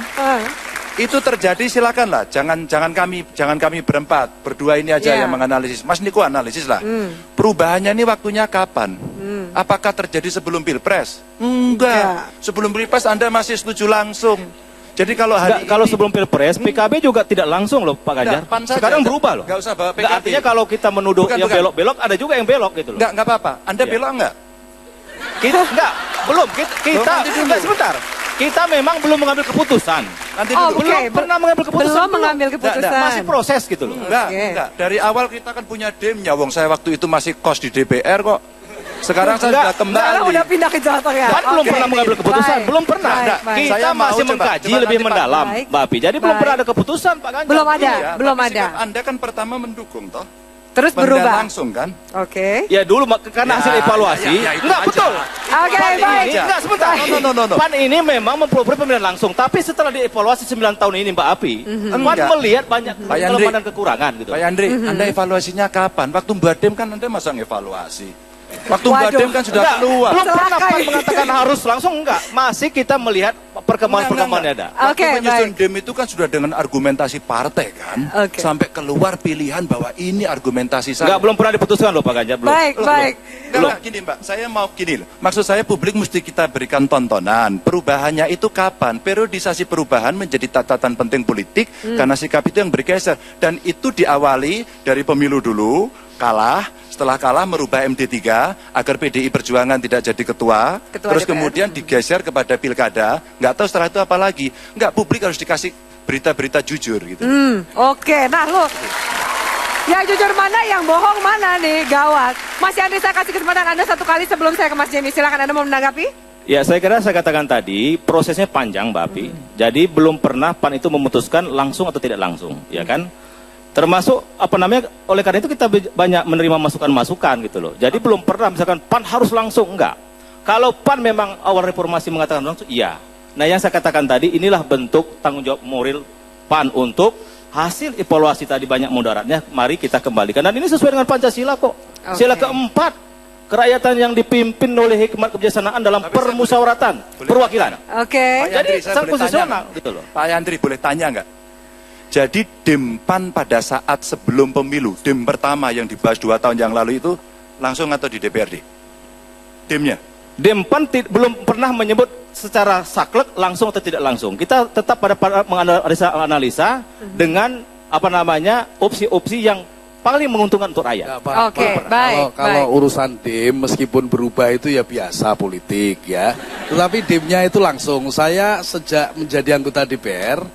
itu terjadi silakanlah, jangan kami berempat, berdua ini aja yang menganalisis. Mas Niko analisis lah. Perubahannya ini waktunya kapan? Apakah terjadi sebelum Pilpres? Enggak. Sebelum Pilpres Anda masih setuju langsung. Jadi kalau Kalau sebelum Pilpres, PKB juga tidak langsung loh Pak Ganjar. Pan saja. Sekarang berubah loh. Nggak usah bawa Nggak, PKB. artinya kalau kita menuduh Bukan, yang bukan. belok-belok, ada juga yang belok gitu loh. Enggak apa-apa. Anda belok enggak? Kita enggak, belum. Kita nanti dulu. enggak, sebentar. Kita memang belum mengambil keputusan. Nanti Oh, dulu. Belum pernah mengambil keputusan. Belum mengambil keputusan. Masih proses gitu loh. Enggak. Dari awal kita kan punya demnya. Wong saya waktu itu masih kos di DPR kok. Sekarang saya Enggak. sudah kembali. Sekarang udah pindah ke Jawa Tengah. Kan belum Oke. pernah mengambil keputusan, Baik. belum pernah. Baik, Nah, baik. kita Saya mau masih coba mengkaji nanti, lebih Pak. mendalam, Baik. Mbak Api. Jadi belum Baik. pernah ada keputusan, Pak Ganjar. Belum ada. Iya, belum tapi ada. sikap Anda kan pertama mendukung toh. Terus Pemilihan berubah. langsung kan? Oke. Ya dulu karena hasil evaluasi. itu Enggak aja. betul. Oke, Pan baik. ini, enggak sebentar. No. Pan ini memang mempelopori pemilihan langsung, tapi setelah dievaluasi 9 tahun ini Mbak Api, Pan Enggak. melihat banyak Pak Yandri. kelemahan dan kekurangan gitu. Pak Yandri, Anda evaluasinya kapan? Waktu Mbak Dem kan Anda masa ngevaluasi. Waktu Mbak Waduh. Dem kan sudah Enggak, keluar. belum pernah Celaka Pan ini. mengatakan harus langsung, enggak. Masih kita melihat perkembangan yang ada. Waktu Oke, menyusun baik. Dem itu kan sudah dengan argumentasi partai kan. Oke. Sampai keluar pilihan bahwa ini argumentasi saya. Enggak, belum pernah diputuskan loh Pak Ganjar, belum. Baik, baik. Enggak, gini Mbak, saya mau gini loh. Maksud saya publik mesti kita berikan tontonan. Perubahannya itu kapan? Periodisasi perubahan menjadi catatan penting politik karena sikap itu yang bergeser. Dan itu diawali dari pemilu dulu, kalah. Setelah kalah merubah MD3 agar PDI Perjuangan tidak jadi ketua. Terus DPR. kemudian digeser kepada pilkada. Nggak tahu setelah itu apa lagi. Nggak, publik harus dikasih berita-berita jujur gitu. Oke, nah lu. Yang jujur mana, yang bohong mana nih, gawat. Mas Yandri, saya kasih kesempatan Anda satu kali sebelum saya ke Mas Jamie. Silakan Anda mau menanggapi. Ya, saya kira saya katakan tadi prosesnya panjang, Mbak Api. Jadi belum pernah PAN itu memutuskan langsung atau tidak langsung, ya kan? Termasuk oleh karena itu kita banyak menerima masukan-masukan gitu loh. Jadi belum pernah misalkan PAN harus langsung, enggak. Kalau PAN memang awal reformasi mengatakan langsung, iya. Nah, yang saya katakan tadi inilah bentuk tanggung jawab moral PAN untuk hasil evaluasi tadi banyak mudaratnya, mari kita kembalikan. Dan ini sesuai dengan Pancasila kok. Sila keempat. Kerakyatan yang dipimpin oleh hikmat kebijaksanaan dalam permusyawaratan, perwakilan. Oke. Jadi sangat konstitusional gitu loh. Pak Yandri boleh tanya nggak? Jadi DEM PAN pada saat sebelum pemilu, DEM pertama yang dibahas 2 tahun yang lalu itu langsung atau di DPRD? DEM-nya? DEM PAN belum pernah menyebut secara saklek langsung atau tidak langsung. Kita tetap pada menganalisa dengan opsi-opsi yang paling menguntungkan untuk rakyat. Oke, baik. Kalau urusan DEM meskipun berubah itu ya biasa politik ya. Tetapi DEM-nya itu langsung. Saya sejak menjadi anggota DPR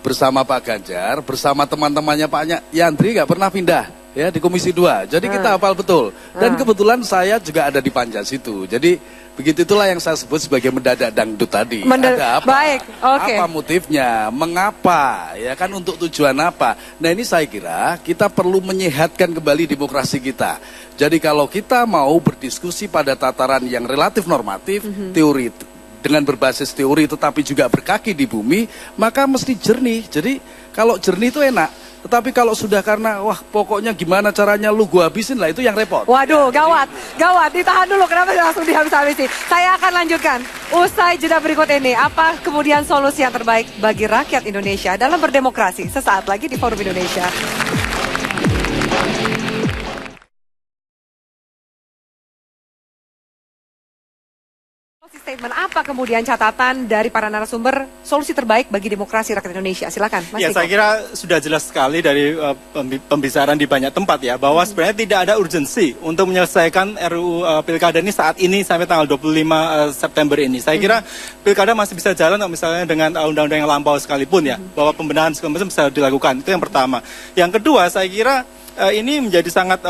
bersama Pak Ganjar, bersama teman-temannya Pak Yandri nggak pernah pindah ya di Komisi 2. Jadi kita hafal betul. Dan kebetulan saya juga ada di Panjas itu. Jadi begitu itulah yang saya sebut sebagai mendadak dangdut tadi. Ada apa? Baik, oke. Apa motifnya? Mengapa? Ya kan untuk tujuan apa? Nah ini saya kira kita perlu menyehatkan kembali demokrasi kita. Jadi kalau kita mau berdiskusi pada tataran yang relatif normatif, teori dengan berbasis teori tetapi juga berkaki di bumi, maka mesti jernih. Jadi kalau jernih itu enak. Tetapi kalau sudah karena, wah pokoknya gimana caranya lu gua habisin lah, itu yang repot. Waduh, gawat, ditahan dulu, kenapa langsung dihabis-habisi? Saya akan lanjutkan, usai jeda berikut ini, apa kemudian solusi yang terbaik bagi rakyat Indonesia dalam berdemokrasi? Sesaat lagi di Forum Indonesia. Statement apa kemudian catatan dari para narasumber solusi terbaik bagi demokrasi rakyat Indonesia? Silakan, Mas Ya, Niko. saya kira sudah jelas sekali dari pembicaraan di banyak tempat ya, bahwa sebenarnya tidak ada urgensi untuk menyelesaikan RUU Pilkada ini saat ini sampai tanggal 25 September ini. Saya kira Pilkada masih bisa jalan misalnya dengan undang-undang yang lampau sekalipun ya, bahwa pembenahan segala macam bisa dilakukan. Itu yang pertama. Yang kedua, saya kira ini menjadi sangat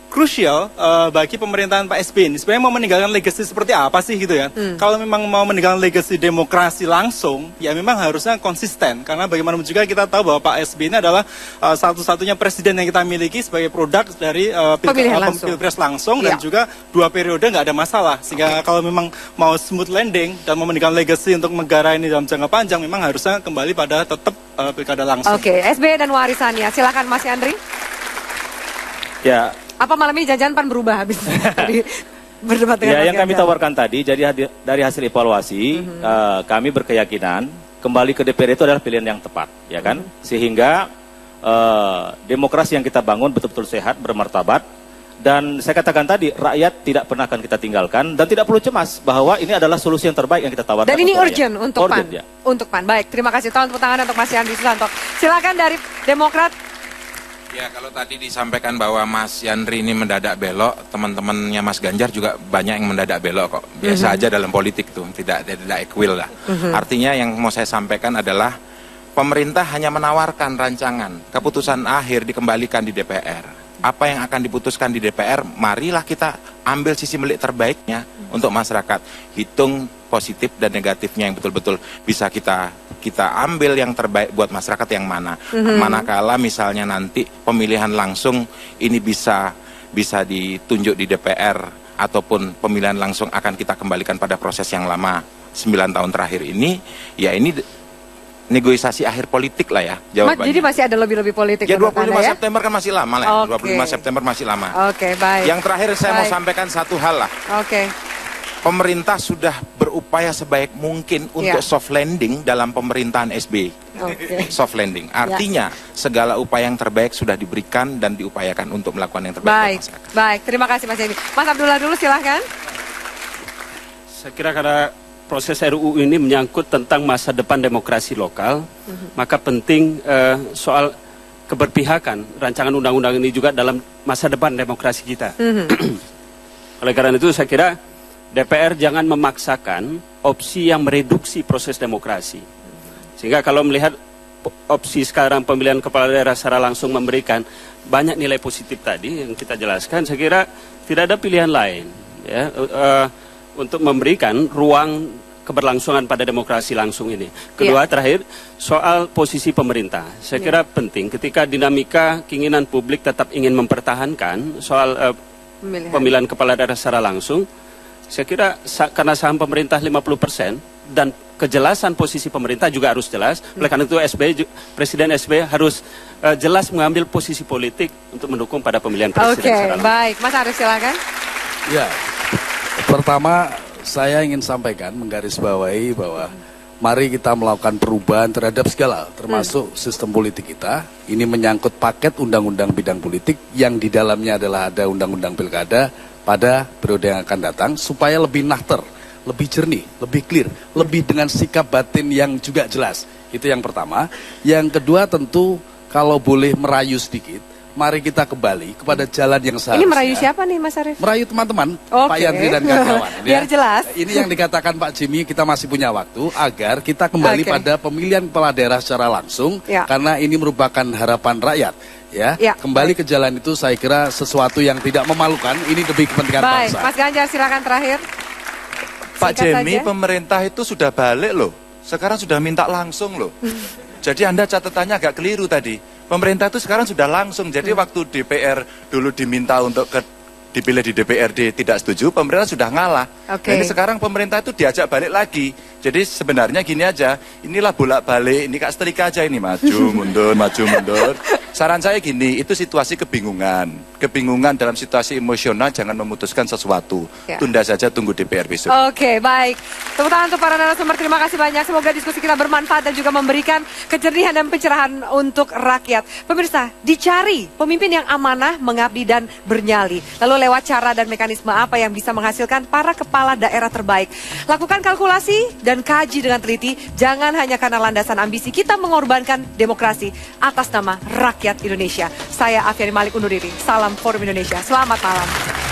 krusial bagi pemerintahan Pak SBY ini. Sebenarnya mau meninggalkan legacy seperti apa sih gitu ya? Kalau memang mau meninggalkan legacy demokrasi langsung, ya memang harusnya konsisten. Karena bagaimanapun juga kita tahu bahwa Pak SBY ini adalah satu-satunya presiden yang kita miliki sebagai produk dari pilpres langsung dan juga 2 periode nggak ada masalah. Sehingga kalau memang mau smooth landing dan mau meninggalkan legacy untuk negara ini dalam jangka panjang, memang harusnya kembali pada tetap pilkada langsung. Oke, SBY dan warisannya. Silakan Mas Yandri. Ya. Apa malam ini jajan PAN berubah habis tadi berdebat dengan ya, yang kami tawarkan tadi, jadi dari hasil evaluasi, kami berkeyakinan kembali ke DPR itu adalah pilihan yang tepat, ya kan? Sehingga demokrasi yang kita bangun betul-betul sehat, bermartabat, dan saya katakan tadi, rakyat tidak pernah akan kita tinggalkan, dan tidak perlu cemas bahwa ini adalah solusi yang terbaik yang kita tawarkan. Dan ini urgent untuk PAN. Ya. Untuk PAN. Baik, terima kasih. Tepuk tangan untuk Mas Yandri Susanto. Silakan dari Demokrat. Ya, kalau tadi disampaikan bahwa Mas Yandri ini mendadak belok, teman-temannya Mas Ganjar juga banyak yang mendadak belok kok. Biasa aja dalam politik tuh, tidak equal lah. Artinya yang mau saya sampaikan adalah pemerintah hanya menawarkan rancangan, keputusan akhir dikembalikan di DPR. Apa yang akan diputuskan di DPR, marilah kita ambil sisi melik terbaiknya untuk masyarakat. Hitung positif dan negatifnya yang betul-betul bisa kita ambil yang terbaik buat masyarakat yang mana. Manakala misalnya nanti pemilihan langsung ini bisa ditunjuk di DPR ataupun pemilihan langsung akan kita kembalikan pada proses yang lama 9 tahun terakhir ini, ya ini negosiasi akhir politik lah ya jawabannya. Jadi masih ada lebih-lebih politik. Ya 25 September kan masih lama lah. 25 September masih lama. Oke, baik. Yang terakhir saya mau sampaikan satu hal lah. Oke. Pemerintah sudah berupaya sebaik mungkin untuk soft landing dalam pemerintahan SBY. Soft landing. Artinya segala upaya yang terbaik sudah diberikan dan diupayakan untuk melakukan yang terbaik buat masyarakat. Baik, terima kasih Mas Yandri. Mas Abdullah dulu silahkan. Saya kira karena proses RUU ini menyangkut tentang masa depan demokrasi lokal, maka penting soal keberpihakan rancangan undang-undang ini juga dalam masa depan demokrasi kita. Oleh karena itu saya kira DPR jangan memaksakan opsi yang mereduksi proses demokrasi. Sehingga kalau melihat opsi sekarang pemilihan kepala daerah secara langsung memberikan banyak nilai positif tadi yang kita jelaskan, saya kira tidak ada pilihan lain. Ya. untuk memberikan ruang keberlangsungan pada demokrasi langsung ini. Kedua, terakhir, soal posisi pemerintah. Saya kira penting ketika dinamika keinginan publik tetap ingin mempertahankan soal pemilihan kepala daerah secara langsung. Saya kira karena saham pemerintah 50% dan kejelasan posisi pemerintah juga harus jelas. Oleh karena itu Presiden SBY harus jelas mengambil posisi politik untuk mendukung pada pemilihan presiden secara langsung. Baik, Mas Arief silakan. Ya, pertama saya ingin sampaikan menggarisbawahi bahwa mari kita melakukan perubahan terhadap segala hal, termasuk sistem politik kita. Ini menyangkut paket undang-undang bidang politik yang di dalamnya adalah ada undang-undang pilkada pada periode yang akan datang supaya lebih nahter, lebih jernih, lebih clear, lebih dengan sikap batin yang juga jelas. Itu yang pertama. Yang kedua tentu kalau boleh merayu sedikit, mari kita kembali kepada jalan yang seharusnya. Ini merayu siapa nih Mas Arief? Merayu teman-teman, Pak Yandri dan kawan-kawan. Biar jelas. Ini yang dikatakan Pak Jimmy, kita masih punya waktu agar kita kembali pada pemilihan kepala daerah secara langsung, karena ini merupakan harapan rakyat. Kembali ke jalan itu saya kira sesuatu yang tidak memalukan, ini demi kepentingan bangsa. Mas Ganjar silakan terakhir. Pak Jimmy, pemerintah itu sudah balik loh, sekarang sudah minta langsung loh. Jadi Anda catatannya agak keliru tadi. Pemerintah itu sekarang sudah langsung, jadi waktu DPR dulu diminta untuk dipilih di DPRD tidak setuju, pemerintah sudah ngalah. Nah, ini sekarang pemerintah itu diajak balik lagi. Jadi sebenarnya gini aja, inilah bolak-balik, ini kayak setrika aja ini, maju mundur, maju mundur. Saran saya gini, itu situasi kebingungan. Kebingungan dalam situasi emosional, jangan memutuskan sesuatu. Tunda saja, tunggu DPR besok. Oke, baik. Tepuk tangan untuk para narasumber, terima kasih banyak. Semoga diskusi kita bermanfaat dan juga memberikan kejernihan dan pencerahan untuk rakyat. Pemirsa, dicari pemimpin yang amanah, mengabdi dan bernyali. Lalu lewat cara dan mekanisme apa yang bisa menghasilkan para kepala daerah terbaik. Lakukan kalkulasi dan kaji dengan teliti, jangan hanya karena landasan ambisi kita mengorbankan demokrasi atas nama rakyat Indonesia. Saya Afiani Malik undur diri. Salam Forum Indonesia. Selamat malam.